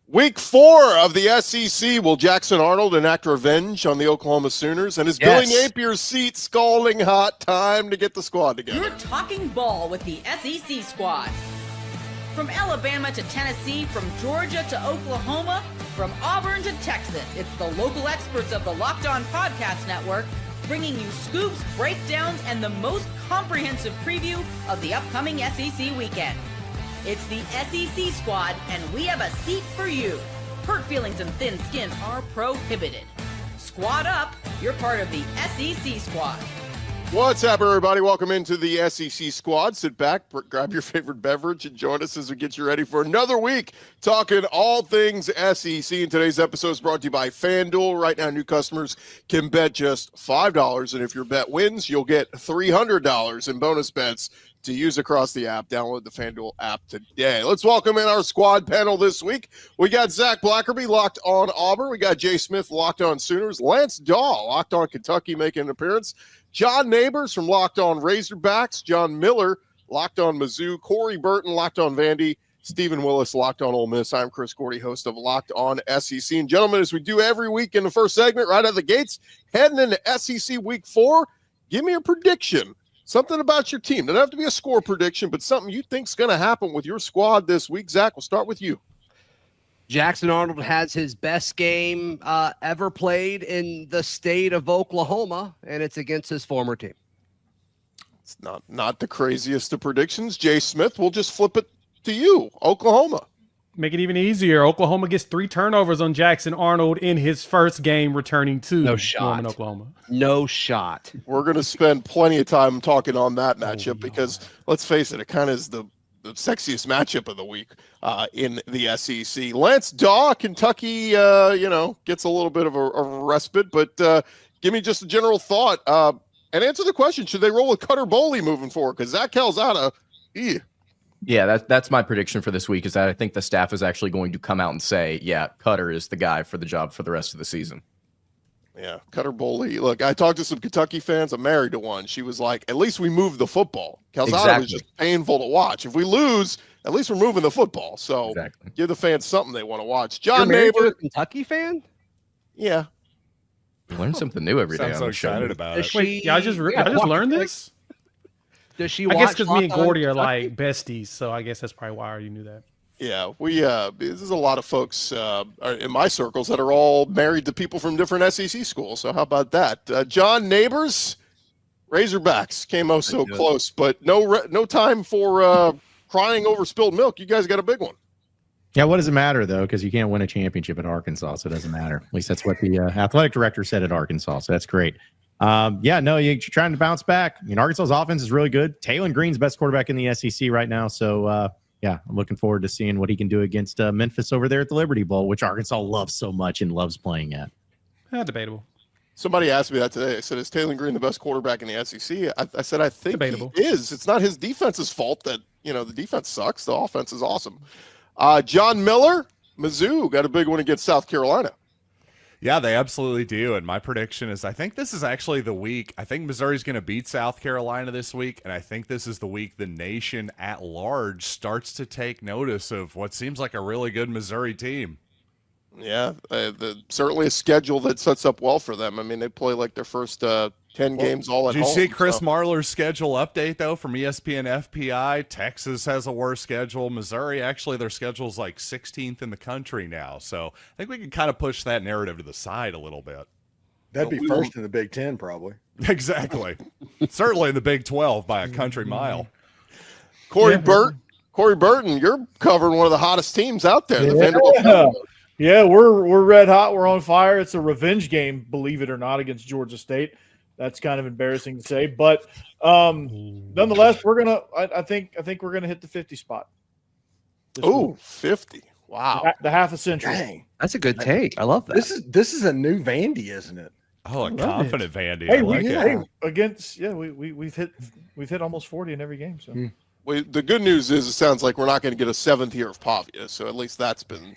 Week 4 of the SEC. Will Jackson Arnold enact revenge on the Oklahoma Sooners? And is Billy Napier's seat scalding hot? Time to get the squad together. You're talking ball with the SEC squad. From Alabama to Tennessee, from Georgia to Oklahoma, from Auburn to Texas, it's the local experts of the Locked On Podcast Network bringing you scoops, breakdowns, and the most comprehensive preview of the upcoming SEC weekend. It's the SEC squad, and we have a seat for you. Hurt feelings and thin skin are prohibited. Squad up, you're part of the SEC squad. What's up, everybody? Welcome into the SEC squad. Sit back, grab your favorite beverage, and join us as we get you ready for another week talking all things SEC. And today's episode is brought to you by FanDuel. Right now, new customers can bet just $5, and if your bet wins, you'll get $300 in bonus bets to use across the app. Download the FanDuel app today. Let's welcome in our squad panel this week. We got Zach Blackerby, locked on Auburn. We got Jay Smith, locked on Sooners. Lance Dahl, locked on Kentucky, making an appearance. John Neighbors from Locked On Razorbacks. John Miller, locked on Mizzou. Corey Burton, locked on Vandy. Stephen Willis, locked on Ole Miss. I'm Chris Gordy, host of Locked On SEC. And gentlemen, as we do every week in the first segment, right out of the gates, heading into SEC Week 4, give me a prediction. Something about your team. Doesn't have to be a score prediction, but something you think is going to happen with your squad this week. Zach, we'll start with you. Jackson Arnold has his best game ever played in the state of Oklahoma, and it's against his former team. It's not the craziest of predictions. Jay Smith, we'll just flip it to you. Oklahoma. Make it even easier. Oklahoma gets 3 turnovers on Jackson Arnold in his first game returning to Norman, Oklahoma. No shot. We're going to spend plenty of time talking on that matchup because, let's face it kind of is the sexiest matchup of the week in the SEC. Lance Dahl, Kentucky, gets a little bit of a respite, but give me just a general thought and answer the question, should they roll with Cutter Boley moving forward? Because Zach Calzada, Yeah, that's my prediction for this week is that I think the staff is actually going to come out and say, yeah, Cutter is the guy for the job for the rest of the season. Yeah, Cutter Boley. Look, I talked to some Kentucky fans. I'm married to one. She was like, at least we moved the football. Calzada was just painful to watch. If we lose, at least we're moving the football. So give the fans something they want to watch. John Neighbor. A Kentucky fan? Yeah. You learn something new every day. I'm so excited about it. Wait, I just learned this? Does she I watch guess because me and Locked On Gordy are Kentucky? like besties, so I guess that's probably why I already knew that. Yeah, there's a lot of folks in my circles that are all married to people from different SEC schools. So how about that? John Neighbors, Razorbacks came so close, but no time for crying over spilled milk. You guys got a big one. Yeah, what does it matter, though? Because you can't win a championship at Arkansas, so it doesn't matter. At least that's what the athletic director said at Arkansas, so that's great. You're trying to bounce back. Arkansas's offense is really good. Taylon Green's best quarterback in the SEC right now, so I'm looking forward to seeing what he can do against Memphis over there at the Liberty Bowl, which Arkansas loves so much and loves playing at. Debatable. Somebody asked me that today. I said, is Taylon Green the best quarterback in the SEC? I said, I think Debatable. he is. It's not his defense's fault that, the defense sucks. The offense is awesome. John Miller, Mizzou, got a big one against South Carolina. Yeah, they absolutely do. And my prediction is I think this is actually the week. I think Missouri's going to beat South Carolina this week. And I think this is the week the nation at large starts to take notice of what seems like a really good Missouri team. Yeah, certainly a schedule that sets up well for them. I mean, they play like their first 10 games all at home. Did you see Chris Marlar's schedule update, though, from ESPN FPI? Texas has a worse schedule. Missouri, actually, their schedule is like 16th in the country now. So I think we can kind of push that narrative to the side a little bit. That'd be first in the Big Ten, probably. Exactly. Certainly in the Big 12 by a country mile. Corey Burton, you're covering one of the hottest teams out there. The Vanderbilt. Yeah, we're red hot. We're on fire. It's a revenge game, believe it or not, against Georgia State. That's kind of embarrassing to say, but nonetheless, I think we're gonna hit the 50 spot. Oh, 50! Wow, the half a century. Dang. That's a good take. I love that. This is a new Vandy, isn't it? Oh, a confident Vandy. Hey, we've hit almost 40 in every game. So. The good news is it sounds like we're not going to get a 7th year of Pavia, so at least that's been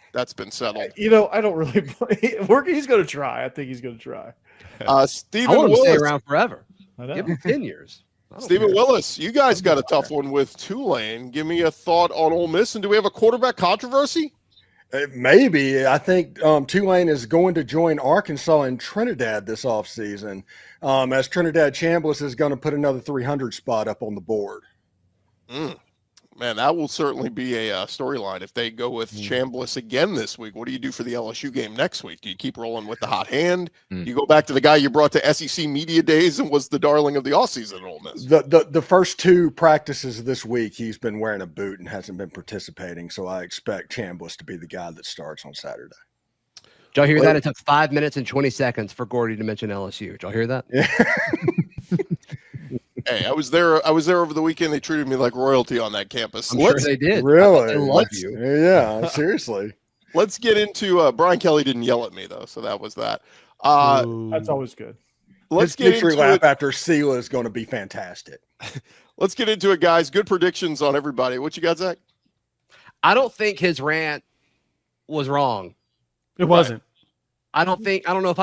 settled. I don't really play. He's going to try. I think he's going to try. Stephen I want him Willis, to stay around forever. I know. Give him 10 years. Stephen Willis, you guys got a tough one with Tulane. Give me a thought on Ole Miss, and do we have a quarterback controversy? Maybe. I think Tulane is going to join Arkansas and Trinidad this offseason, as Trinidad Chambliss is going to put another 300 spot up on the board. Man, that will certainly be a storyline if they go with Chambliss again this week. What do you do for the LSU game next week? Do you keep rolling with the hot hand? Do you go back to the guy you brought to SEC Media Days and was the darling of the offseason at Ole Miss? The first two practices this week, he's been wearing a boot and hasn't been participating, so I expect Chambliss to be the guy that starts on Saturday. Did y'all hear that? It took 5 minutes and 20 seconds for Gordy to mention LSU. Did y'all hear that? Yeah. Hey, I was there over the weekend. They treated me like royalty on that campus. I'm sure they did. Really? They love you. Yeah, seriously. Let's get into Brian Kelly didn't yell at me though, so that was that. That's always good. Let's His get victory into lap it. after Sela is going to be fantastic. Let's get into it, guys. Good predictions on everybody. What you got, Zach? I don't think his rant was wrong. It wasn't. I don't know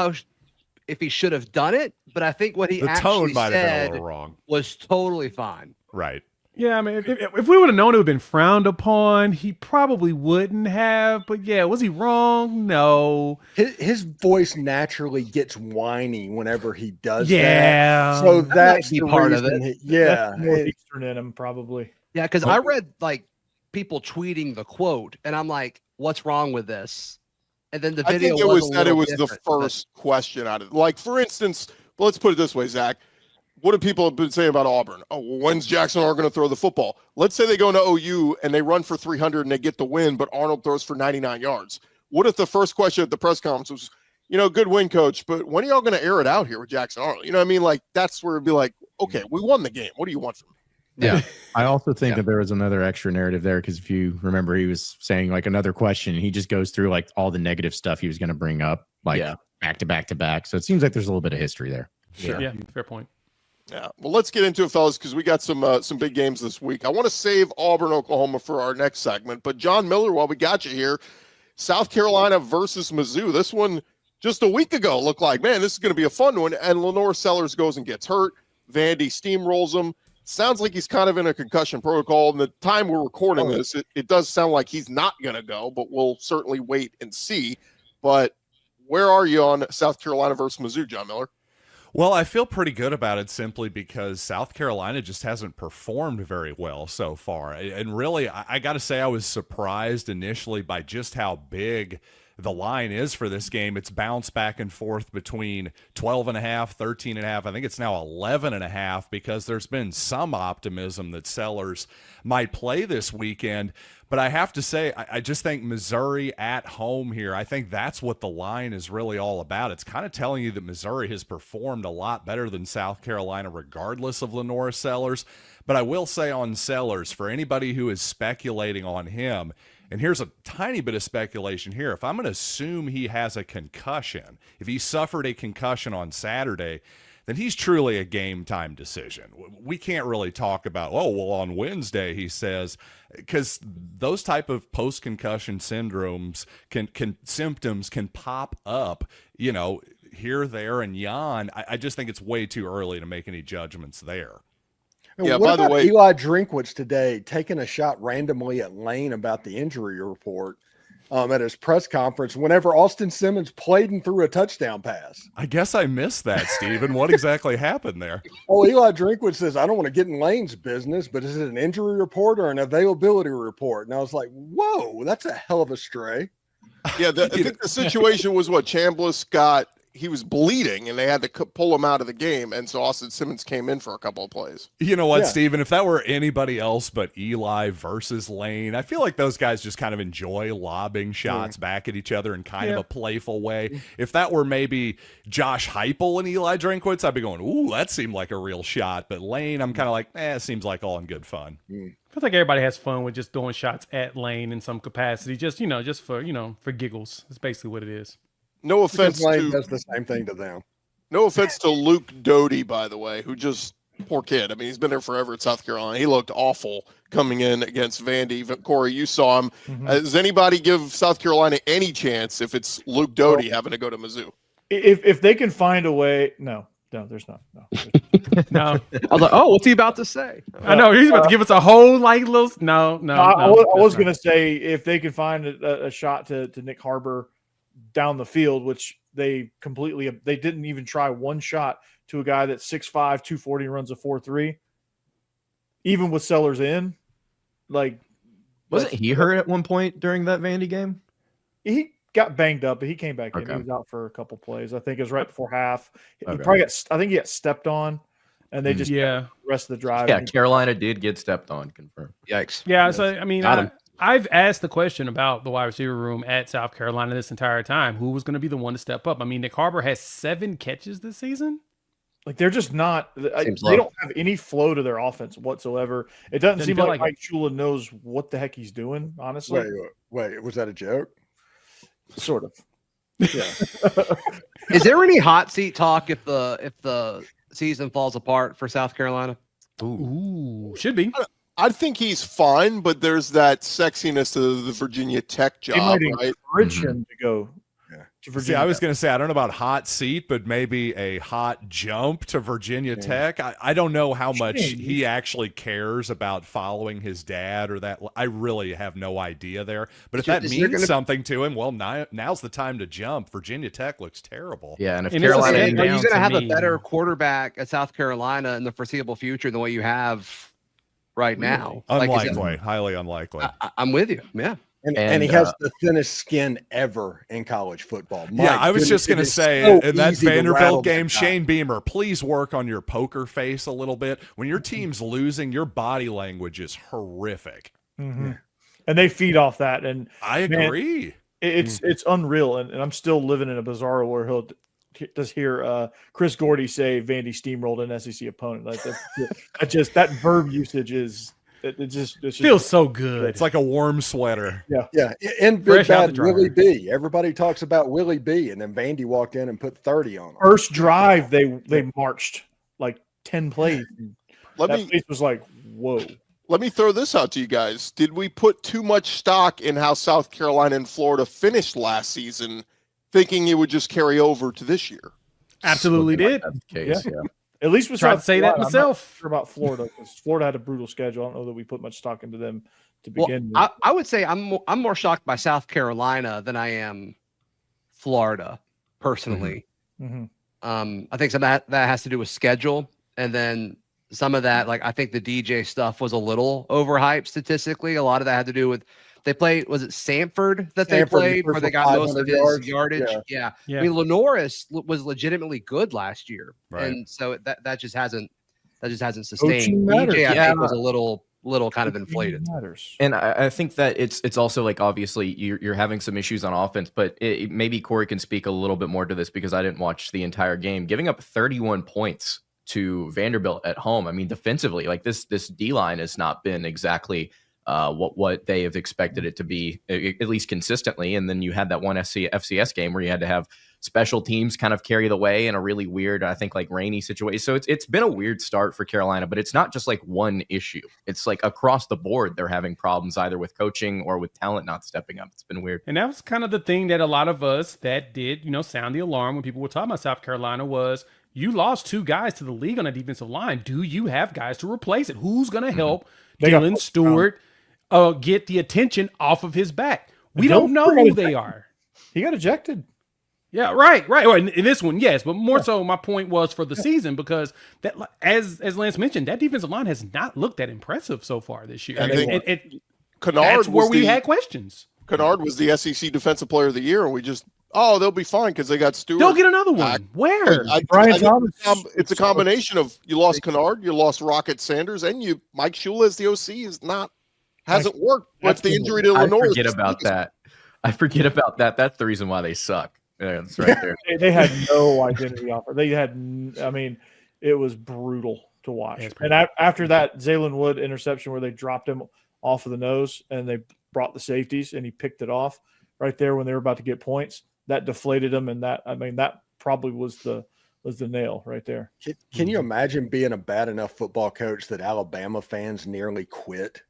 if he should have done it, but I think what he The actually tone might have been a said little wrong. was totally fine. Right. Yeah, I mean, if we would have known it would have been frowned upon, he probably wouldn't have. But yeah, was he wrong? No. His voice naturally gets whiny whenever he does Yeah. that. So that's be the part of reason it. Yeah. Northeastern in him, probably. Yeah, because I read like people tweeting the quote, and I'm like, "What's wrong with this?" And then the I video think it was a that it little was the different, but- first question out of like, for instance, let's put it this way, Zach. What do people have been saying about Auburn? Oh, well, when's Jackson Arnold going to throw the football? Let's say they go into OU and they run for 300 and they get the win, but Arnold throws for 99 yards. What if the first question at the press conference was, good win, coach, but when are y'all going to air it out here with Jackson Arnold? You know what I mean? Like, that's where it'd be like, okay, we won the game. What do you want from me? Yeah. I also think that there was another extra narrative there because if you remember, he was saying like another question. He just goes through like all the negative stuff he was going to bring up, like back to back to back. So it seems like there's a little bit of history there. Sure. Yeah, fair point. Yeah. Well, let's get into it, fellas, because we got some big games this week. I want to save Auburn, Oklahoma for our next segment. But John Miller, while we got you here, South Carolina versus Mizzou. This one just a week ago looked like, man, this is going to be a fun one. And Lenore Sellers goes and gets hurt. Vandy steamrolls him. Sounds like he's kind of in a concussion protocol. And the time we're recording this, it does sound like he's not going to go, but we'll certainly wait and see. But where are you on South Carolina versus Mizzou, John Miller? Well, I feel pretty good about it simply because South Carolina just hasn't performed very well so far. And really, I got to say I was surprised initially by just how big the line is for this game. It's bounced back and forth between 12.5, 13.5. I think it's now 11.5 because there's been some optimism that Sellers might play this weekend. But I have to say, I just think Missouri at home here, I think that's what the line is really all about. It's kind of telling you that Missouri has performed a lot better than South Carolina regardless of Lenore Sellers. But I will say on Sellers, for anybody who is speculating on him, and here's a tiny bit of speculation here. If I'm going to assume he has a concussion, if he suffered a concussion on Saturday, then he's truly a game time decision. We can't really talk about, on Wednesday, he says, because those type of post-concussion syndromes symptoms can pop up, here, there, and yon. I just think it's way too early to make any judgments there. Yeah, what by the about way, Eli Drinkwitz today taking a shot randomly at Lane about the injury report at his press conference whenever Austin Simmons played and threw a touchdown pass? I guess I missed that, Steven. What exactly happened there? Oh, Eli Drinkwitz says, I don't want to get in Lane's business, but is it an injury report or an availability report? And I was like, whoa, that's a hell of a stray. Yeah, I think the situation was what Chambliss he was bleeding and they had to pull him out of the game. And so Austin Simmons came in for a couple of plays. You know what, Steven, if that were anybody else but Eli versus Lane, I feel like those guys just kind of enjoy lobbing shots back at each other in kind of a playful way. If that were maybe Josh Heupel and Eli Drinkwitz, I'd be going, ooh, that seemed like a real shot. But Lane, I'm kind of like, it seems like all in good fun. Feels like everybody has fun with just throwing shots at Lane in some capacity, just for giggles. That's basically what it is. No offense Lane does the same thing to them. No offense to Luke Doty, by the way, who just poor kid. I mean, he's been there forever at South Carolina. He looked awful coming in against Vandy. Corey, you saw him. Does anybody give South Carolina any chance if it's Luke Doty having to go to Mizzou? If they can find a way, no. No, there's not. No. No, I was like, oh, what's he about to say? I know he's about to give us a whole little. No. I was that's going to say if they could find a shot to Nick Harbor down the field, which they didn't even try one shot to a guy that's 6'5", 240 and runs a 4.3. Even with Sellers in, like, Wasn't he hurt at one point during that Vandy game? he got banged up, but he came back in. Okay. He was out for a couple plays. I think it was right before half. He Okay. probably I think he got stepped on, and they just Yeah. the rest of the drive. Yeah, Carolina did get stepped on. Confirmed. Yikes. Yeah, so I mean, Got him. I've asked the question about the wide receiver room at South Carolina this entire time. Who was going to be the one to step up? I mean, Nick Harbor has 7 catches this season. Like they're just not. They low. don't have any flow to their offense whatsoever. It doesn't Doesn't seem feel like like Mike Shula knows what the heck he's doing. Honestly, Wait, was that a joke? sort of. Yeah. Is there any hot seat talk if the season falls apart for South Carolina? Ooh, should be. I think he's fine, but there's that sexiness to the Virginia Tech They job, might right? encourage him to go to See, Virginia. I was going to say, I don't know about hot seat, but maybe a hot jump to Virginia Tech. I don't know how much he actually cares about following his dad or that. I really have no idea there. But if that Is there means gonna- something to him, well, now's the time to jump. Virginia Tech looks terrible. Yeah, and if And it's the Carolina, same Are you down going to to have a me. better quarterback at South Carolina in the foreseeable future than what you have right now? Like, is it- Unlikely, highly unlikely. I'm with you. Yeah. And he And, has the thinnest skin ever in college football. My Yeah, I was goodness, just going it to is say, so in that easy to rattle Vanderbilt that game, guy. Shane Beamer, please work on your poker face a little bit. When your team's losing, your body language is horrific. Mhm. And they feed off that, and I Man, agree. it's unreal. And I'm still living in a bizarre world. He'll just hear Chris Gordy say Vandy steamrolled an SEC opponent. Like that verb usage is it's just Feels so good. It's like a warm sweater. Yeah, and Fresh Big out the Bad Willie dryer. B. Everybody talks about Willie B. And then Vandy walked in and put 30 on him. first drive they marched like 10 plays. Let That me place was like, whoa. let me throw this out to you guys. Did we put too much stock in how South Carolina and Florida finished last season, thinking it would just carry over to this year? Absolutely did. that's the case. Yeah. At least with Tried to South say that Carolina. I'm not myself. sure about Florida because Florida had a brutal schedule. I don't know that we put much stock into them to Well, begin with. I would say I'm more shocked by South Carolina than I am Florida personally. Mhm. I think some of that has to do with schedule, and then some of that, like I think the DJ stuff was a little overhyped statistically. A lot of that had to do with they played. Was it Samford that they Samford, played the where they first got most of 500 his yards. yardage? Yeah. I mean, Lenoris was legitimately good last year, Right. and so that just hasn't sustained. Coaching matters. DJ, I Yeah. think, was a little kind of inflated. Matters. And I think that it's also like obviously you're having some issues on offense, but maybe Corey can speak a little bit more to this because I didn't watch the entire game. Giving up 31 points to Vanderbilt at home. I mean, defensively, like this D line has not been exactly what they have expected it to be, at least consistently. And then you had that one FCS game where you had to have special teams kind of carry the way in a really weird, I think, like rainy situation. So it's been a weird start for Carolina, but it's not just like one issue. It's like across the board they're having problems either with coaching or with talent not stepping up. It's been weird. And that was kind of the thing that a lot of us that did, sound the alarm when people were talking about South Carolina was you lost 2 guys to the league on a defensive line. Do you have guys to replace it? Who's going to help They got Dylan Stewart get the attention off of his back? We Dylan don't know Stewart who got they ejected. are. He got ejected. Yeah, right. Well, in this one, yes, but more so, my point was for the season because that, as Lance mentioned, that defensive line has not looked that impressive so far this year. And That's Kennard where was we the- had questions. Kennard was the SEC Defensive Player of the Year, and we just, they'll be fine because they got Stewart. They'll get another one. Where? Brian think Thomas. it's a combination of you lost Kennard, you lost Rocket Sanders, and Mike Shula as the OC hasn't worked. What's the injury to I Lenore? forget about that. I forget about that. That's the reason why they suck. Yeah, that's right there. They had no identity offer. They had, I mean, it was brutal to watch. Yeah, it's And pretty after that Zaylen Wood interception where they dropped him off of the nose and they brought the safeties and he picked it off right there when they were about to get points, that deflated him. And that probably was the nail right there. Can you imagine being a bad enough football coach that Alabama fans nearly quit?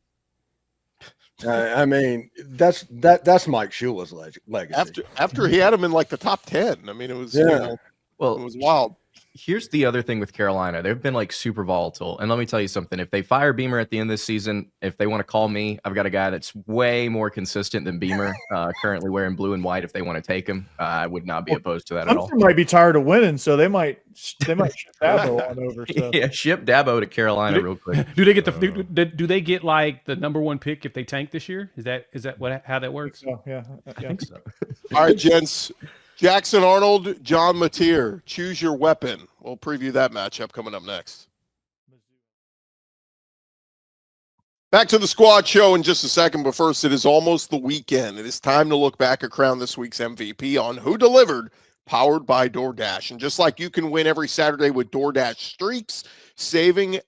I mean, that's Mike Shula's legacy. After he had him in like the top 10. I mean, it was Yeah. it Well, was wild. Here's the other thing with Carolina. They've been like super volatile. And let me tell you something. If they fire Beamer at the end of this season, if they want to call me, I've got a guy that's way more consistent than Beamer, currently wearing blue and white. If they want to take him, I would not be opposed to that at all. Clemson might be tired of winning, so they might ship Dabo on over. So. Yeah, ship Dabo to Carolina real quick. Do they get do they get like the number 1 pick if they tank this year? Is that how that works? So, yeah. I think so. All right, gents. Jackson Arnold, John Mateer. Choose your weapon. We'll preview that matchup coming up next. Back to the squad show in just a second, but first, it is almost the weekend. It is time to look back and crown this week's MVP on Who Delivered, powered by DoorDash. And just like you can win every Saturday with DoorDash Streaks, saving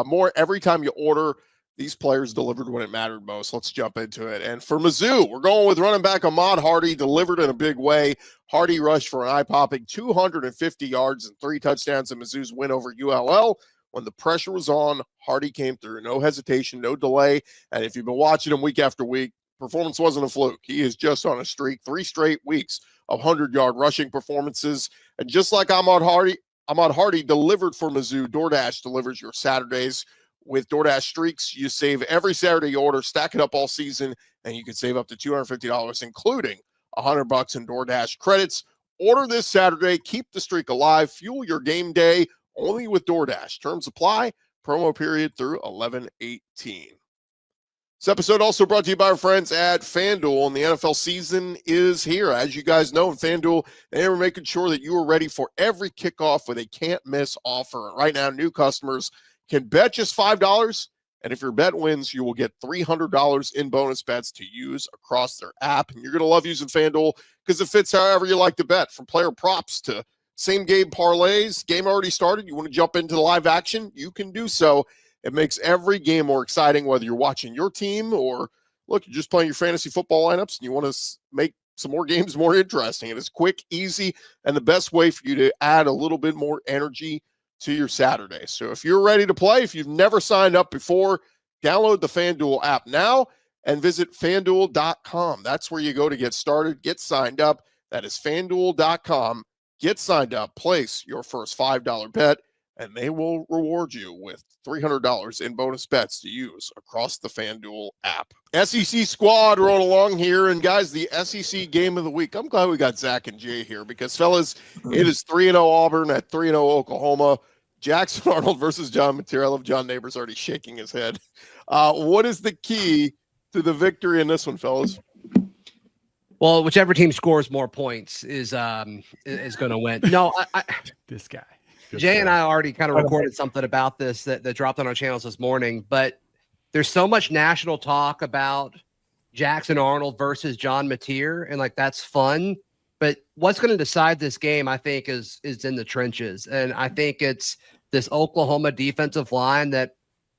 more every time you order, these players delivered when it mattered most. Let's jump into it. And for Mizzou, we're going with running back Ahmad Hardy, delivered in a big way. Hardy rushed for an eye-popping 250 yards and 3 touchdowns in Mizzou's win over ULL. When the pressure was on, Hardy came through. No hesitation, no delay. And if you've been watching him week after week, performance wasn't a fluke. He is just on a streak, 3 straight weeks of 100-yard rushing performances. And just like Ahmad Hardy delivered for Mizzou, DoorDash delivers your Saturdays. With DoorDash Streaks, you save every Saturday you order, stack it up all season, and you can save up to $250, including $100 in DoorDash credits. Order this Saturday. Keep the streak alive. Fuel your game day only with DoorDash. Terms apply. Promo period through 11/18. This episode also brought to you by our friends at FanDuel, and the NFL season is here. As you guys know, in FanDuel, they are making sure that you are ready for every kickoff with a can't-miss offer. And right now, new customers can bet just $5, and if your bet wins, you will get $300 in bonus bets to use across their app. And you're going to love using FanDuel because it fits however you like to bet, from player props to same-game parlays. Game already started. You want to jump into the live action? You can do so. It makes every game more exciting, whether you're watching your team or, look, you're just playing your fantasy football lineups and you want to make some more games more interesting. It is quick, easy, and the best way for you to add a little bit more energy to your Saturday. So if you're ready to play, if you've never signed up before, download the FanDuel app now and visit FanDuel.com. That's where you go to get started, get signed up. That is FanDuel.com. Get signed up, place your first $5 bet, and they will reward you with $300 in bonus bets to use across the FanDuel app. SEC squad rolling along here, and guys, the SEC game of the week. I'm glad we got Zach and Jay here because, fellas, it is 3-0 Auburn at 3-0 Oklahoma. Jackson Arnold versus John Mateer. I love John Neighbors already shaking his head. What is the key to the victory in this one, fellas? Well, whichever team scores more points is going to win. No, This guy. Jay and I already kind of recorded something about this that dropped on our channels this morning, but there's so much national talk about Jackson Arnold versus John Mateer, and like that's fun. But what's going to decide this game, I think, is in the trenches. And I think it's this Oklahoma defensive line that,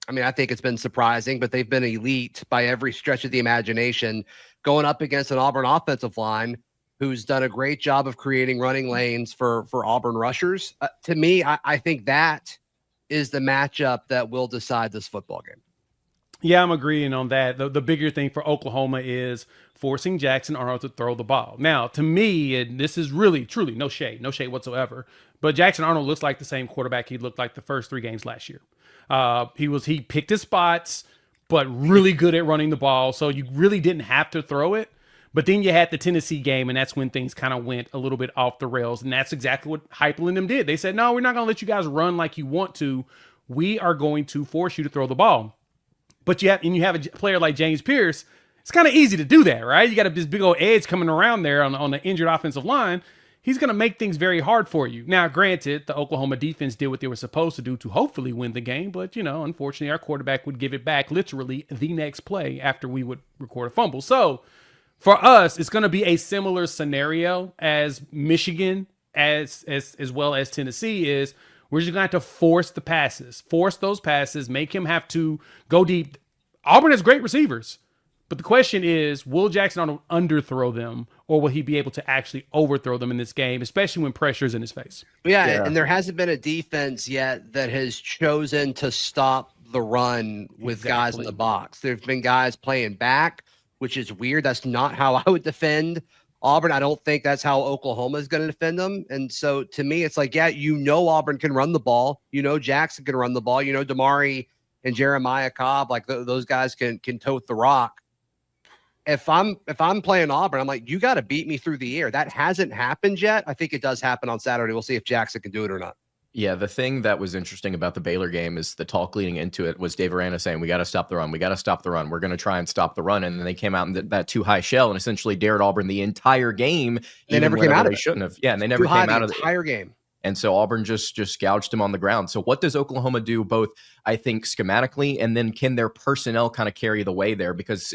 I mean, I think it's been surprising, but they've been elite by every stretch of the imagination, going up against an Auburn offensive line who's done a great job of creating running lanes for Auburn rushers. To me, I think that is the matchup that will decide this football game. Yeah, I'm agreeing on that. The bigger thing for Oklahoma is forcing Jackson Arnold to throw the ball. Now, to me, and this is really, truly no shade whatsoever, but Jackson Arnold looks like the same quarterback he looked like the first 3 games last year. He picked his spots, but really good at running the ball, so you really didn't have to throw it. But then you had the Tennessee game, and that's when things kind of went a little bit off the rails, and that's exactly what Heupel and them did. They said, no, we're not going to let you guys run like you want to. We are going to force you to throw the ball. But you have a player like James Pierce, it's kind of easy to do that, right? You got this big old edge coming around there on the injured offensive line. He's going to make things very hard for you. Now, granted, the Oklahoma defense did what they were supposed to do to hopefully win the game, but, unfortunately, our quarterback would give it back literally the next play after we would record a fumble. So, for us, it's going to be a similar scenario as Michigan, as well as Tennessee is. We're just going to have to force those passes, make him have to go deep. Auburn has great receivers, but the question is, will Jackson Arnold underthrow them, or will he be able to actually overthrow them in this game, especially when pressure's in his face? Yeah, and there hasn't been a defense yet that has chosen to stop the run with guys in the box. There've been guys playing back, which is weird. That's not how I would defend Auburn, I don't think that's how Oklahoma is going to defend them. And so to me, it's like, yeah, Auburn can run the ball. Jackson can run the ball. Damari and Jeremiah Cobb, like those guys can tote the rock. If I'm playing Auburn, I'm like, you got to beat me through the air. That hasn't happened yet. I think it does happen on Saturday. We'll see if Jackson can do it or not. Yeah, the thing that was interesting about the Baylor game is the talk leading into it was Dave Aranda saying, we got to stop the run. We got to stop the run. We're going to try and stop the run. And then they came out in that too high shell and essentially dared Auburn the entire game. They never came out of it. They shouldn't have. Yeah, and they never came out of the entire game. And so Auburn just gouged him on the ground. So what does Oklahoma do both, I think, schematically, and then can their personnel kind of carry the way there? Because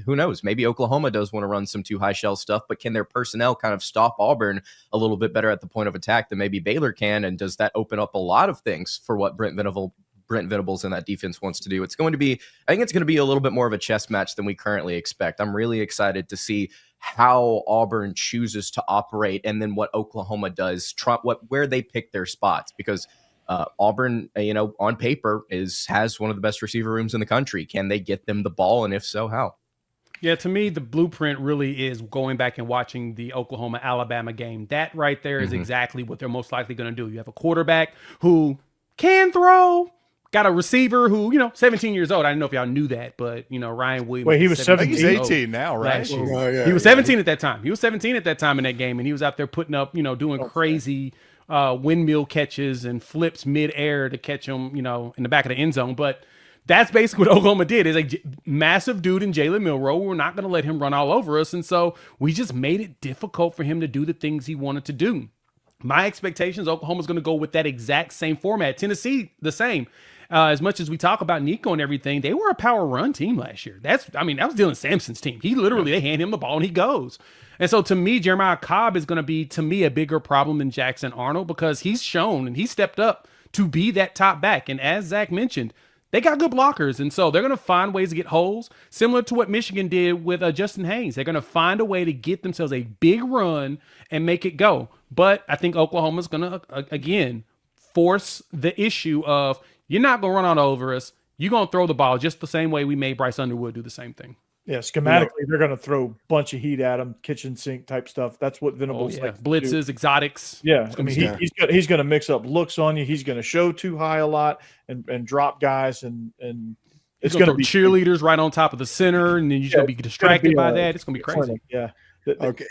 who knows? Maybe Oklahoma does want to run some too high shell stuff, but can their personnel kind of stop Auburn a little bit better at the point of attack than maybe Baylor can? And does that open up a lot of things for what Brent Venables and that defense wants to do? I think it's going to be a little bit more of a chess match than we currently expect. I'm really excited to see how Auburn chooses to operate, and then what Oklahoma does, where they pick their spots, because Auburn, on paper has one of the best receiver rooms in the country. Can they get them the ball, and if so, how? Yeah, to me, the blueprint really is going back and watching the Oklahoma-Alabama game. That right there is exactly what they're most likely going to do. You have a quarterback who can throw, got a receiver who, 17 years old. I don't know if y'all knew that, but, Ryan Williams. Wait, he was 17? He's 18 now, right? He was 17 at that time. He was 17 at that time in that game, and he was out there putting up, doing crazy windmill catches and flips mid-air to catch him, in the back of the end zone. But that's basically what Oklahoma did. Is a massive dude in Jalen Milroe. We're not going to let him run all over us, and so we just made it difficult for him to do the things he wanted to do. My expectations, Oklahoma's going to go with that exact same format. Tennessee, the same. As much as we talk about Nico and everything, they were a power run team last year. That was Dylan Sampson's team. They hand him the ball and he goes. And so to me, Jeremiah Cobb is going to be, to me, a bigger problem than Jackson Arnold, because he's shown and he stepped up to be that top back. And as Zach mentioned, they got good blockers. And so they're going to find ways to get holes, similar to what Michigan did with Justin Haynes. They're going to find a way to get themselves a big run and make it go. But I think Oklahoma's going to, again, force the issue of, you're not going to run all over us. You're going to throw the ball just the same way we made Bryce Underwood do the same thing. Yeah, schematically, they're going to throw a bunch of heat at him, kitchen sink type stuff. That's what Venables likes to do. Blitzes, exotics. Yeah, he's going to mix up looks on you. He's going to show too high a lot and drop guys, and it's going to be cheerleaders right on top of the center, and then you're going to be distracted by that. It's going to be crazy. Yeah. Okay.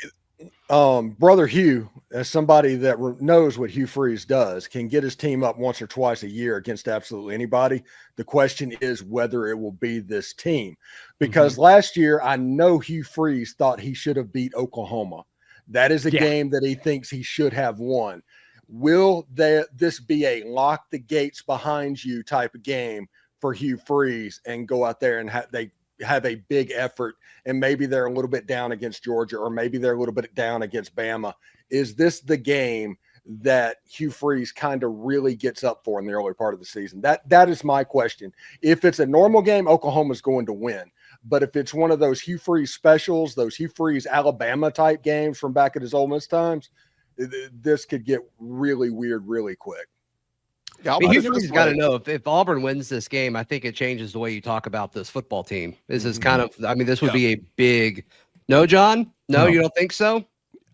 Brother Hugh, as somebody that knows what Hugh Freeze does, can get his team up once or twice a year against absolutely anybody. The question is whether it will be this team, because last year I know Hugh Freeze thought he should have beat Oklahoma. That is a game that he thinks he should have won. Will this be a lock the gates behind you type of game for Hugh Freeze and go out there and have a big effort, and maybe they're a little bit down against Georgia, or maybe they're a little bit down against Bama? Is this the game that Hugh Freeze kind of really gets up for in the early part of the season? That is my question. If it's a normal game, Oklahoma's going to win. But if it's one of those Hugh Freeze specials, those Hugh Freeze Alabama type games from back at his Ole Miss times, this could get really weird really quick. Yeah, Hugh Freeze's got to know if Auburn wins this game, I think it changes the way you talk about this football team. This is kind of, this would be a big. No, John? No, you don't think so?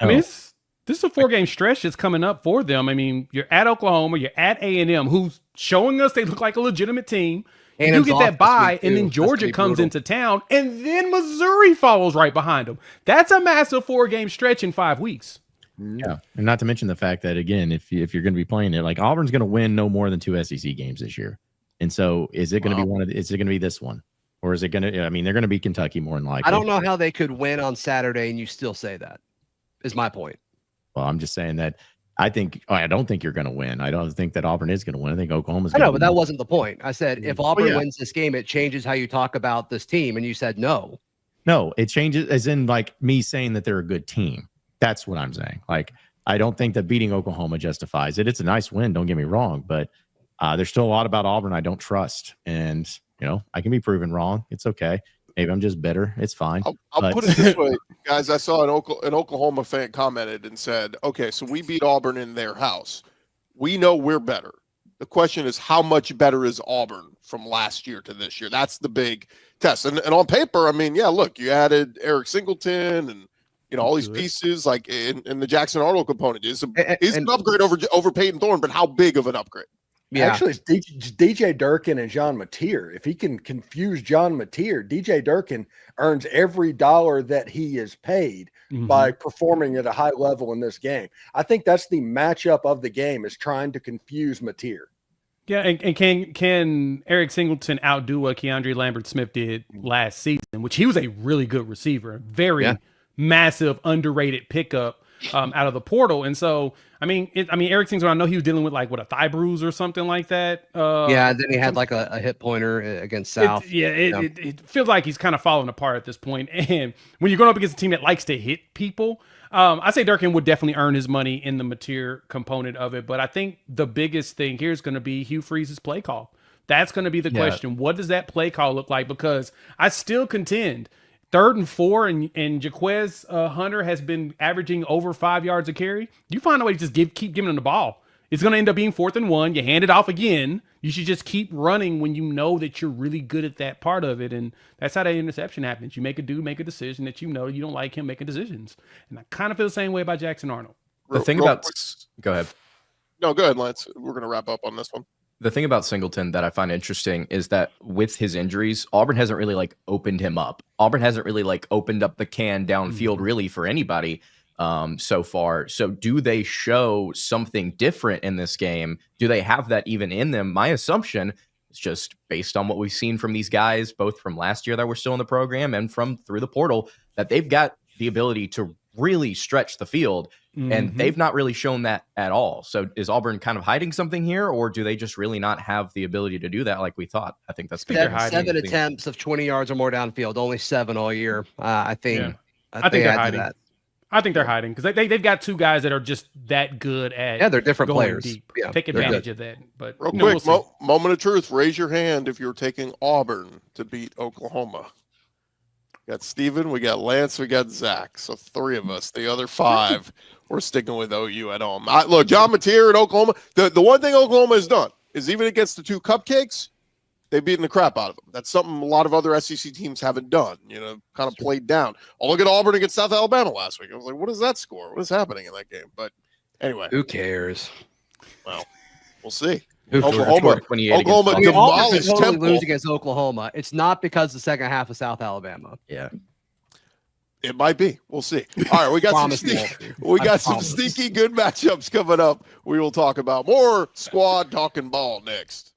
This is a 4-game stretch that's coming up for them. You're at Oklahoma, you're at A&M, who's showing us they look like a legitimate team. You get that bye, and then Georgia comes into town, and then Missouri follows right behind them. That's a massive 4-game stretch in 5 weeks. Yeah, and not to mention the fact that, again, if you're going to be playing it, like Auburn's going to win no more than 2 SEC games this year, and so is it going to be is it going to be this one, or is it going to? They're going to be Kentucky more than likely. I don't know how they could win on Saturday, and you still say that. Is my point. Well, I'm just saying that I don't think you're going to win. I don't think that Auburn is going to win. I think Oklahoma's. I know, but that wasn't the point. I said if Auburn wins this game, it changes how you talk about this team, and you said no. No, it changes as in like me saying that they're a good team. That's what I'm saying. Like, I don't think that beating Oklahoma justifies it. It's a nice win, don't get me wrong, but there's still a lot about Auburn I don't trust, and I can be proven wrong. It's okay. Maybe I'm just bitter. It's fine. I'll put it this way, guys. I saw an Oklahoma fan commented and said, "Okay, so we beat Auburn in their house. We know we're better. The question is, how much better is Auburn from last year to this year? That's the big test." And on paper, look, you added Eric Singleton and all these pieces like in the Jackson Arnold component is an upgrade over Peyton Thorne, but how big of an upgrade? Yeah. Actually, it's DJ Durkin and John Mateer. If he can confuse John Mateer, DJ Durkin earns every dollar that he is paid by performing at a high level in this game. I think that's the matchup of the game, is trying to confuse Mateer. Yeah, and can Eric Singleton outdo what Keandre Lambert-Smith did last season, which he was a really good receiver, very massive, underrated pickup out of the portal. And so, Eric Singleton, I know he was dealing with a thigh bruise or something like that. And then he had like a hit pointer against South. It feels like he's kind of falling apart at this point. And when you're going up against a team that likes to hit people, I say Durkin would definitely earn his money in the Mateer component of it. But I think the biggest thing here is going to be Hugh Freeze's play call. That's going to be the question. What does that play call look like? Because I still contend 3rd and 4, and Jaquez Hunter has been averaging over 5 yards a carry. You find a way to just keep giving him the ball. It's going to end up being 4th and 1. You hand it off again. You should just keep running when you know that you're really good at that part of it. And that's how that interception happens. You make a decision that you don't like him making decisions. And I kind of feel the same way about Jackson Arnold. Go ahead. No, go ahead, Lance. We're going to wrap up on this one. The thing about Singleton that I find interesting is that with his injuries, Auburn hasn't really opened him up. Auburn hasn't really opened up the can downfield really for anybody so far. So do they show something different in this game? Do they have that even in them? My assumption is just based on what we've seen from these guys, both from last year that were still in the program and from through the portal, that they've got the ability to really stretch the field. And they've not really shown that at all. So is Auburn kind of hiding something here, or do they just really not have the ability to do that like we thought? I think that's seven attempts of 20 yards or more downfield, only 7 all year. I think they're hiding. I think they're hiding because they've got 2 guys that are just that good at they're different players. Deep. Take advantage of that. But real quick, moment of truth. Raise your hand if you're taking Auburn to beat Oklahoma. We got Steven, we got Lance, we got Zach. So 3 of us. The other 5, we're sticking with OU at home. Look, John Mateer in Oklahoma. The one thing Oklahoma has done is even against the 2 cupcakes, they've beaten the crap out of them. That's something a lot of other SEC teams haven't done. Kind of played down. Look at Auburn against South Alabama last week. I was like, what is that score? What is happening in that game? But anyway, who cares? Well, we'll see. Oklahoma demolished Temple. Lose against Oklahoma. It's not because the second half of South Alabama. Yeah, it might be. We'll see. All right, we got some sneaky good matchups coming up. We will talk about more squad talking ball next.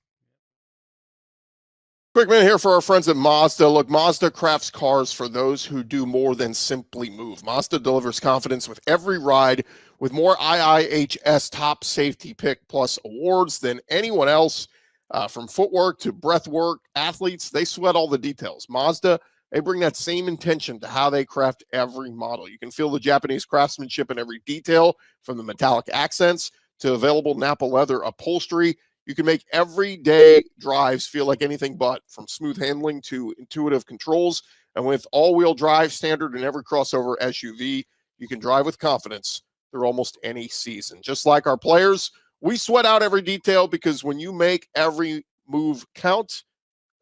Quick minute here for our friends at Mazda. Look, Mazda crafts cars for those who do more than simply move. Mazda delivers confidence with every ride, with more IIHS top safety pick plus awards than anyone else. From footwork to breathwork, athletes, they sweat all the details. Mazda, they bring that same intention to how they craft every model. You can feel the Japanese craftsmanship in every detail, from the metallic accents to available Napa leather upholstery. You can make everyday drives feel like anything but, from smooth handling to intuitive controls. And with all-wheel drive standard in every crossover SUV, you can drive with confidence through almost any season. Just like our players, we sweat out every detail, because when you make every move count,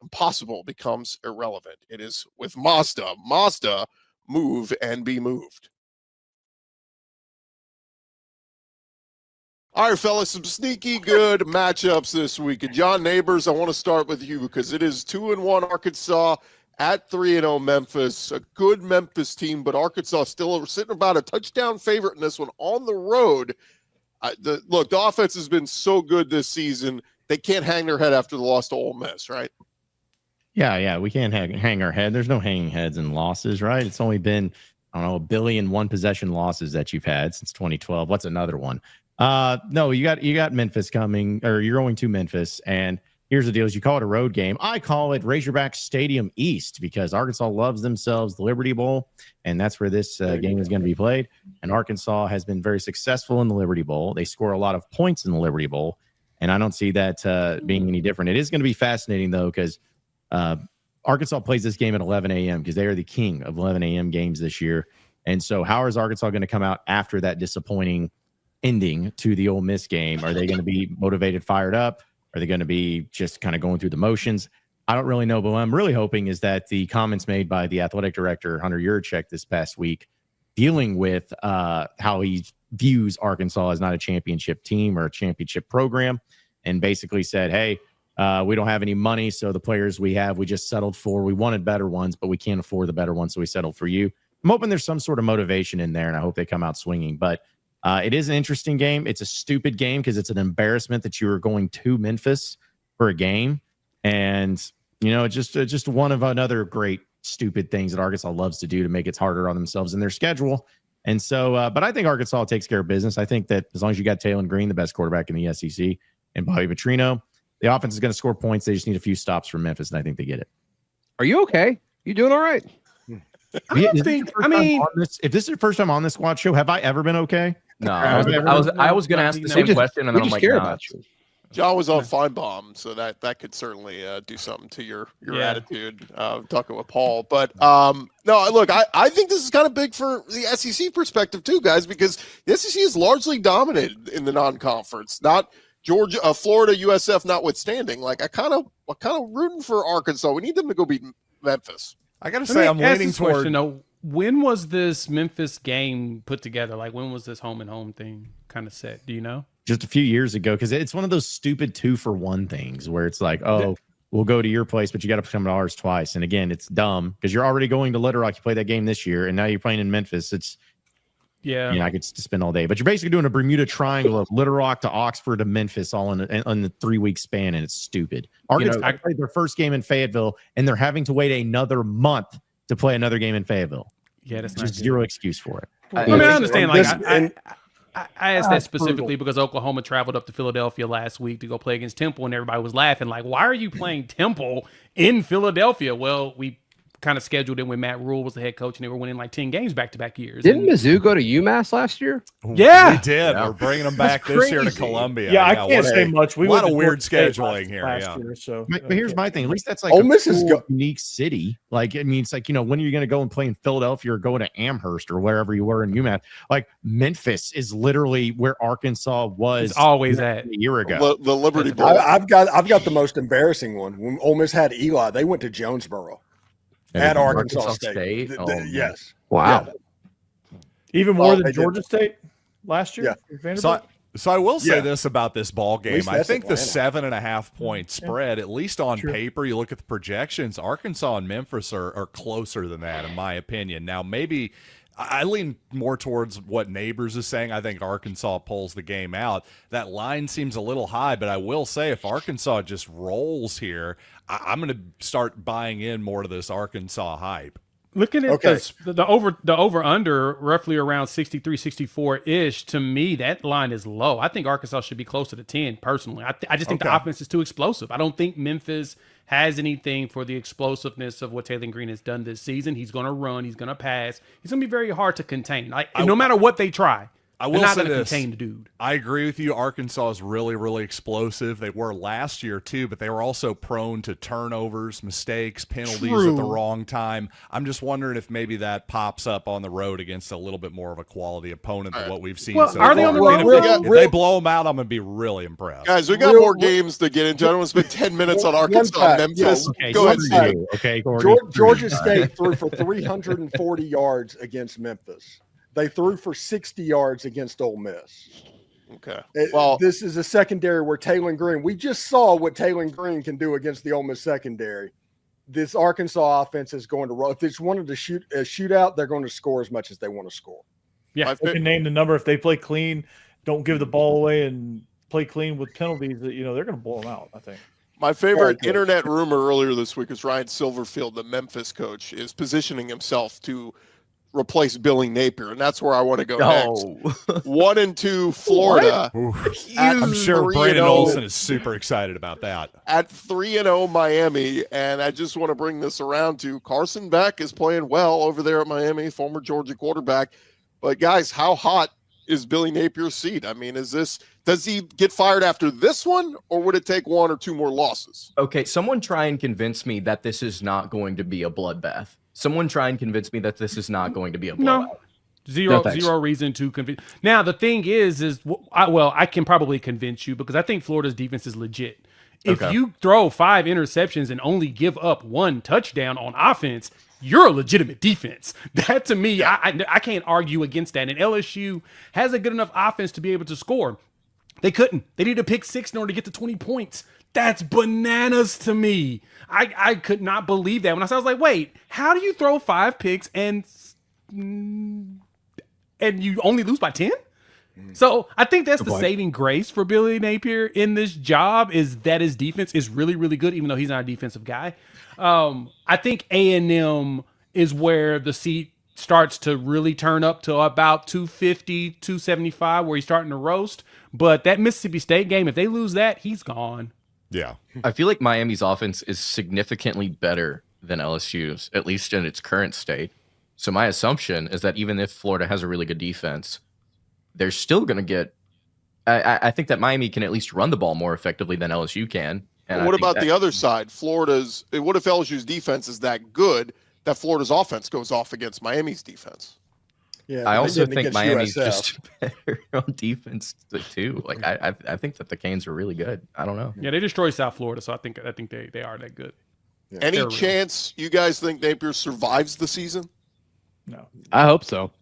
impossible becomes irrelevant. It is with Mazda. Mazda, move and be moved. All right, fellas, some sneaky good matchups this week. And John Neighbors, I want to start with you because it is 2-1 Arkansas at 3-0 Memphis. A good Memphis team, but Arkansas still sitting about a touchdown favorite in this one on the road. The offense has been so good this season. They can't hang their head after the loss to Ole Miss, right? Yeah, we can't hang our head. There's no hanging heads and losses, right? It's only been, a billion one possession losses that you've had since 2012. What's another one? No, you got Memphis coming, or you're going to Memphis, and here's the deal: is you call it a road game. I call it Razorback Stadium East, because Arkansas loves themselves the Liberty Bowl, and that's where this game is going to be played. And Arkansas has been very successful in the Liberty Bowl. They score a lot of points in the Liberty Bowl, and I don't see that being any different. It is going to be fascinating, though, because Arkansas plays this game at 11 a.m. because they are the king of 11 a.m. games this year. And so how is Arkansas going to come out after that disappointing ending to the Ole Miss game? Are they going to be motivated, fired up? Are they going to be just kind of going through the motions? I don't really know, but what I'm really hoping is that the comments made by the athletic director, Hunter Yurchek, this past week dealing with how he views Arkansas as not a championship team or a championship program, and basically said, hey, we don't have any money, so the players we have, we just settled for. We wanted better ones, but we can't afford the better ones, so we settled for you. I'm hoping there's some sort of motivation in there, and I hope they come out swinging. But it is an interesting game. It's a stupid game because it's an embarrassment that you are going to Memphis for a game. And, just one of another great stupid things that Arkansas loves to do to make it harder on themselves in their schedule. And so, but I think Arkansas takes care of business. I think that as long as you got Talon Green, the best quarterback in the SEC, and Bobby Petrino, the offense is going to score points. They just need a few stops from Memphis, and I think they get it. Are you okay? You doing all right? If this is your first time on this squad show, have I ever been okay? No, I was going to ask the same question, and then I'm like, nah. John was on Feinbaum, so that could certainly do something to your attitude, talking with Paul. But no, look, I think this is kind of big for the SEC perspective too, guys, because the SEC is largely dominated in the non-conference, not Georgia, Florida, USF notwithstanding. Like I'm kind of rooting for Arkansas. We need them to go beat Memphis. I got to say, I'm leaning toward. Question, though, when was this Memphis game put together? Like, when was this home and home thing kind of set? Do you know? Just a few years ago, because it's one of those stupid 2-for-1 things where it's like, oh, we'll go to your place, but you got to come to ours twice. And again, it's dumb because you're already going to Little Rock. You play that game this year, and now you're playing in Memphis. It's I could spend all day, but you're basically doing a Bermuda Triangle of Little Rock to Oxford to Memphis all in the 3-week span, and it's stupid. Arkansas played their first game in Fayetteville, and they're having to wait another month to play another game in Fayetteville. Yeah, that's just zero excuse for it. I understand. I asked that specifically because Oklahoma traveled up to Philadelphia last week to go play against Temple, and everybody was laughing like, why are you playing Temple in Philadelphia? Well, we kind of scheduled it when Matt Rule was the head coach, and they were winning like 10 games back-to-back years. Didn't Mizzou go to UMass last year? Yeah. We did. Yeah. We're bringing them back this year to Columbia. Yeah, I can't say much. We a lot of weird scheduling here. Year, so. But here's my thing. At least that's like Ole Miss is unique city. Like, it means like, when are you going to go and play in Philadelphia or go to Amherst or wherever you were in UMass? Like, Memphis is literally where Arkansas was. It's always at a year ago. The Liberty Bowl. I've got the most embarrassing one. When Ole Miss had Eli, they went to Jonesboro. At Arkansas State. Yes. Wow. Yeah. Even more than Georgia State last year? Yeah. So I will say this about this ball game. I think Atlanta. the 7.5 point spread, at least on paper, you look at the projections, Arkansas and Memphis are closer than that, in my opinion. Now, maybe I lean more towards what Neighbors is saying. I think Arkansas pulls the game out. That line seems a little high, but I will say if Arkansas just rolls here, I'm going to start buying in more to this Arkansas hype. Looking at the over under roughly around 63, 64-ish, to me, that line is low. I think Arkansas should be closer to 10, personally. I just think the offense is too explosive. I don't think Memphis has anything for the explosiveness of what Talon Green has done this season. He's going to run. He's going to pass. He's going to be very hard to contain. No matter what they try. I will not say going to this. contain the dude. I agree with you. Arkansas is really, really explosive. They were last year too, but they were also prone to turnovers, mistakes, penalties at the wrong time. I'm just wondering if maybe that pops up on the road against a little bit more of a quality opponent than what we've seen. Well, so are they far. on the road? If they blow them out, I'm going to be really impressed. Guys, we got more games to get into. I don't want to spend 10 minutes on Arkansas and Memphis. Go ahead, Steve. Okay, Georgia State threw for 340 yards against Memphis. They threw for 60 yards against Ole Miss. Okay. Well, this is a secondary where Talon Green, we just saw what Talon Green can do against the Ole Miss secondary. This Arkansas offense is going to roll. If they just wanted to shoot a shootout, they're going to score as much as they want to score. Yeah, they can name the number. If they play clean, don't give the ball away, and play clean with penalties, they're going to blow them out, I think. My favorite internet rumor earlier this week is Ryan Silverfield, the Memphis coach, is positioning himself to replace Billy Napier, and that's where I want to go next. 1-2 Florida. I'm sure Brandon Olson is super excited about that. At 3-0 Miami, and I just want to bring this around to Carson Beck is playing well over there at Miami, former Georgia quarterback. But guys, how hot is Billy Napier's seat? I mean, does he get fired after this one, or would it take 1 or 2 more losses? Okay, someone try and convince me that this is not going to be a bloodbath. Someone try and convince me that this is not going to be a blowout. No. Zero reason to convince. Now, the thing is I can probably convince you because I think Florida's defense is legit. If you throw 5 interceptions and only give up 1 touchdown on offense, you're a legitimate defense. That to me, I can't argue against that. And LSU has a good enough offense to be able to score. They couldn't. They needed to pick 6 in order to get to 20 points. That's bananas to me. I could not believe that. When I was like, wait, how do you throw 5 picks and you only lose by 10? So I think that's the saving grace for Billy Napier in this job, is that his defense is really, really good, even though he's not a defensive guy. I think A&M is where the seat starts to really turn up to about 250, 275, where he's starting to roast. But that Mississippi State game, if they lose that, he's gone. Yeah. I feel like Miami's offense is significantly better than LSU's, at least in its current state. So my assumption is that even if Florida has a really good defense, they're still going to get. I think that Miami can at least run the ball more effectively than LSU can. And what about the other side? What if LSU's defense is that good that Florida's offense goes off against Miami's defense? Yeah, I also think Miami's just better on defense too. Like I think that the Canes are really good. I don't know. Yeah, they destroyed South Florida, so I think they are that good. Yeah. Any chance you guys think Napier survives the season? No, I hope so.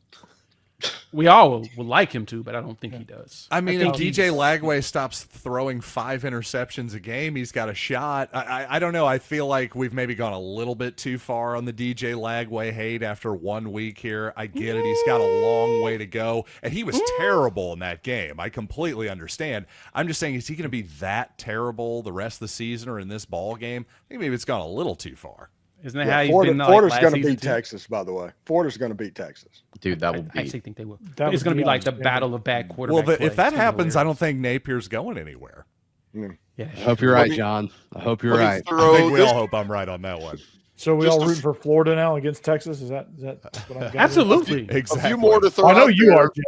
We all would like him to, but I don't think he does. I mean, if DJ Lagway stops throwing 5 interceptions a game, he's got a shot. I don't know. I feel like we've maybe gone a little bit too far on the DJ Lagway hate after 1 week here. I get it. He's got a long way to go. And he was terrible in that game. I completely understand. I'm just saying, is he going to be that terrible the rest of the season or in this ball game? I think maybe it's gone a little too far. Isn't that how he's Florida, been? Florida's last going to season beat too? Texas, by the way. Florida's going to beat Texas. Dude, that will I be. actually think they will. That It's would going to be be like the outstanding. battle of bad quarterback. Well, play. if that It's gonna be happens, I don't hilarious. think Napier's going anywhere. Yeah, I hope you're right, John. I hope you're right. I think we all hope I'm right on that one. So we Just all a rooting for Florida now against Texas? Is that what I'm getting? Absolutely. Exactly. A few more to throw. I know out you there. are, Jay.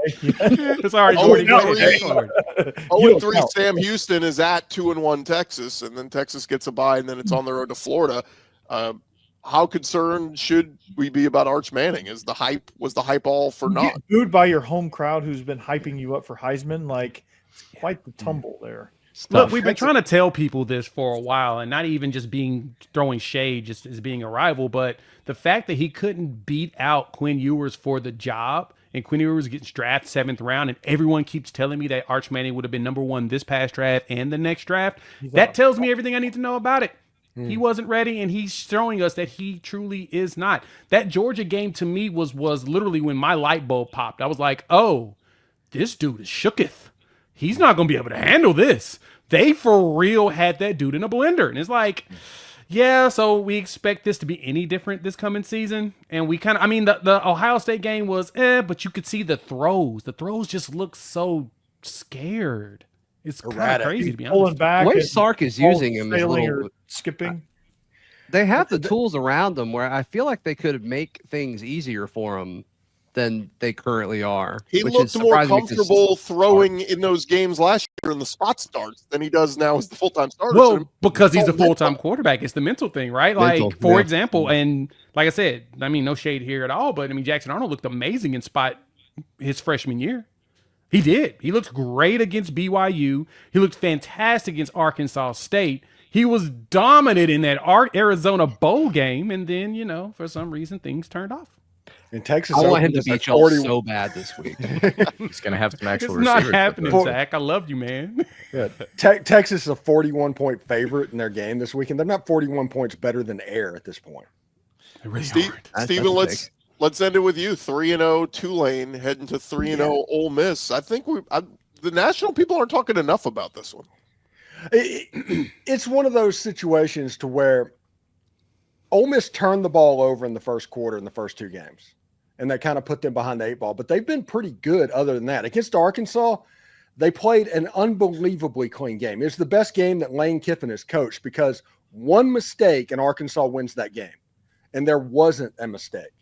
It's already Oh, already no, going. yeah. You 0-3 don't Sam Houston is at 2-1 Texas, and then Texas gets a bye, and then it's on the road to Florida. How concerned should we be about Arch Manning? Was the hype all for You naught? get booed by your home crowd who's been hyping you up for Heisman. Like, it's quite the tumble there. Look, we've been trying to tell people this for a while, and not even just throwing shade, just as being a rival, but the fact that he couldn't beat out Quinn Ewers for the job, and Quinn Ewers gets drafted 7th round, and everyone keeps telling me that Arch Manning would have been number 1 this past draft and the next draft. That tells me everything I need to know about it. He wasn't ready, and he's showing us that he truly is not. That Georgia game to me was literally when my light bulb popped. I was like, oh, this dude is shooketh. He's not going to be able to handle this. They for real had that dude in a blender. And it's like, yeah, so we expect this to be any different this coming season. And we kind of, I mean, the Ohio State game was, but you could see the throws. The throws just look so scared. It's kind of crazy to be Pulling honest. back. The way and Sark is using him is a sailing little. or skipping. They have the tools around them where I feel like they could make things easier for him than they currently are. He which looked is more surprising because- comfortable throwing in those games last year in the spot starts than he does now as the full-time starter. Well, because he's a all mental. full-time quarterback. It's the mental thing, right? Mental, Like, for yeah. example, and like I said, I mean, no shade here at all, but I mean, Jackson Arnold looked amazing in spot his freshman year. He did. He looked great against BYU. He looked fantastic against Arkansas State. He was dominant in that Arizona bowl game, and then, you know, for some reason, things turned off. And Texas, I want him opened to as a beat y'all 41 so bad this week. He's going to have some actual It's not receivers. happening, For- Zach. I love you, man. Yeah. Texas is a 41-point favorite in their game this weekend. They're not 41 points better than Air at this point. They really Steve, aren't. Steven, that's let's end it with you. 3-0 Tulane heading to 3-0 Ole Miss. I think the national people aren't talking enough about this one. It's one of those situations to where Ole Miss turned the ball over in the first quarter in the first 2 games, and that kind of put them behind the 8 ball. But they've been pretty good other than that. Against Arkansas, they played an unbelievably clean game. It's the best game that Lane Kiffin has coached because one mistake and Arkansas wins that game, and there wasn't a mistake.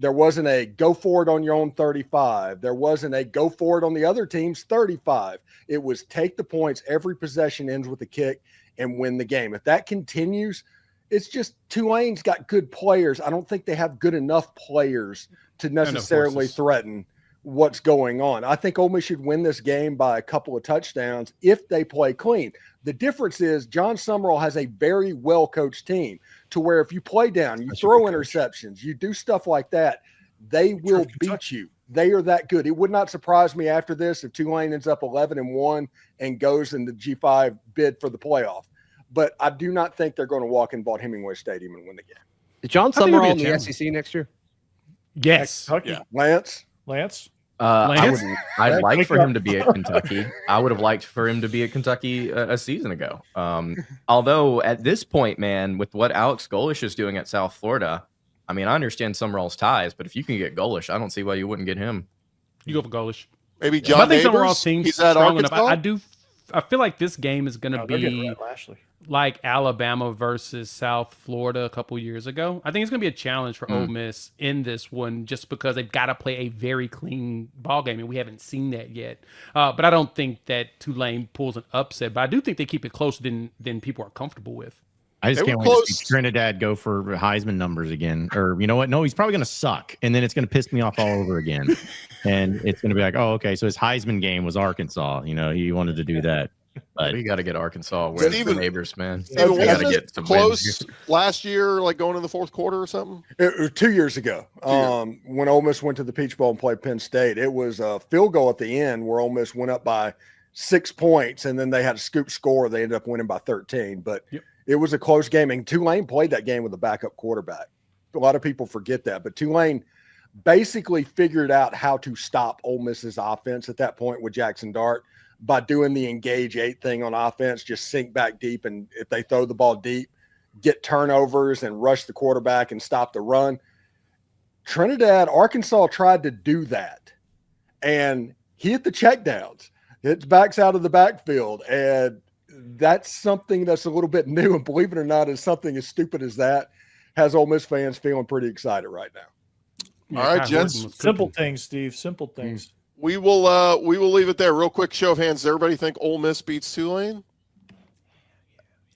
There wasn't a go for it on your own 35. There wasn't a go for it on the other team's 35. It was take the points. Every possession ends with a kick and win the game. If that continues, it's just Tulane's got good players. I don't think they have good enough players to necessarily threaten what's going on. I think Ole Miss should win this game by a couple of touchdowns if they play clean. The difference is John Summerall has a very well-coached team to where if you play down, you throw interceptions, you do stuff like that, they will beat you. They are that good. It would not surprise me after this if Tulane ends up 11-1 and goes in the G5 bid for the playoff. But I do not think they're going to walk in Vaught-Hemingway Stadium and win the game. Is John Summerall in the SEC next year? Yes. Kentucky. Lance? I'd like for him to be at Kentucky. I would have liked for him to be at Kentucky a season ago. Although at this point, man, with what Alex Golish is doing at South Florida, I mean, I understand Summerall's ties, but if you can get Golish, I don't see why you wouldn't get him. You go for Golish. Maybe John I think Neighbors, Summerall's team's he's at strong enough. Arkansas? I feel like this game is going to be Lashley. like Alabama versus South Florida a couple years ago. I think it's going to be a challenge for Ole Miss in this one just because they've got to play a very clean ball game, and we haven't seen that yet. But I don't think that Tulane pulls an upset, but I do think they keep it closer than people are comfortable with. I just They can't were wait to close. see Trinidad go for Heisman numbers again. Or you know what? No, he's probably going to suck. And then it's going to piss me off all over again. And it's going to be like, oh, okay. So his Heisman game was Arkansas. You know, he wanted to do that. But We got to get Arkansas. Where's the Steven- neighbors, man? Steven, We got to wasn't get it some close wins. last year, like going in the fourth quarter or something? It was 2 years ago, when Ole Miss went to the Peach Bowl and played Penn State. It was a field goal at the end where Ole Miss went up by 6 points, and then they had a scoop score. They ended up winning by 13. But it was a close game, and Tulane played that game with a backup quarterback. A lot of people forget that. But Tulane basically figured out how to stop Ole Miss's offense at that point with Jackson Dart by doing the engage 8 thing on offense, just sink back deep, and if they throw the ball deep, get turnovers and rush the quarterback and stop the run. Arkansas tried to do that, and he hit the checkdowns. It's backs out of the backfield, and that's something that's a little bit new, and believe it or not, is something as stupid as that has Ole Miss fans feeling pretty excited right now. All right, Kyle gents. Horton was Simple cooking. things, Steve. Simple things. We will leave it there. Real quick show of hands. Does everybody think Ole Miss beats Tulane?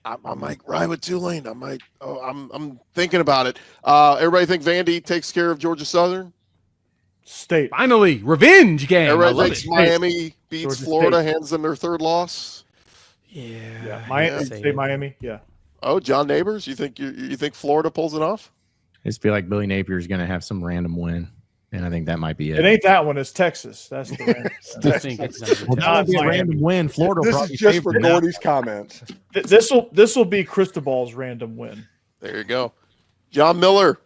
I might ride with Tulane. I'm thinking about it. Everybody think Vandy takes care of Georgia Southern? State. Finally, revenge game. I Everybody love thinks it. Miami beats Georgia Florida, State. hands them their third loss. Yeah. Miami. Yeah. State Miami. Yeah. Oh, John Neighbors, you think Florida pulls it off? I just feel like Billy Napier is going to have some random win. And I think that might be it. It ain't that one. It's Texas. That's the random. I think it's gonna be Well, tough. that'll be a Miami. random win. Florida will This probably is just for favor now. Gordy's comments. This will be Cristobal's random win. There you go. John Miller,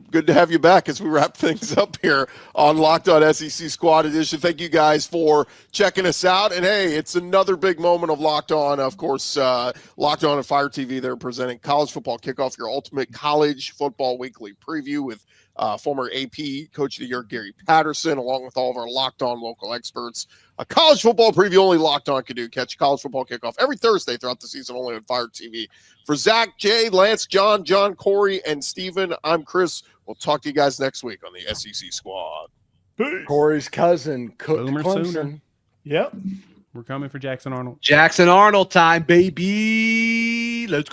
good to have you back as we wrap things up here on Locked On SEC Squad Edition. Thank you guys for checking us out. And hey, it's another big moment of Locked On. Of course, Locked On and Fire TV, they're presenting College Football Kickoff, your ultimate college football weekly preview with former AP Coach of the Year Gary Patterson, along with all of our Locked On local experts. A college football preview only Locked On can do. Catch College Football Kickoff every Thursday throughout the season, only on Fire TV. For Zach, Jay, Lance, John, Corey, and Steven, I'm Chris. We'll talk to you guys next week on the SEC Squad. Corey's cousin cooked Boomer Clemson. sooner. Yep. We're coming for Jackson Arnold. Jackson Arnold time, baby. Let's go.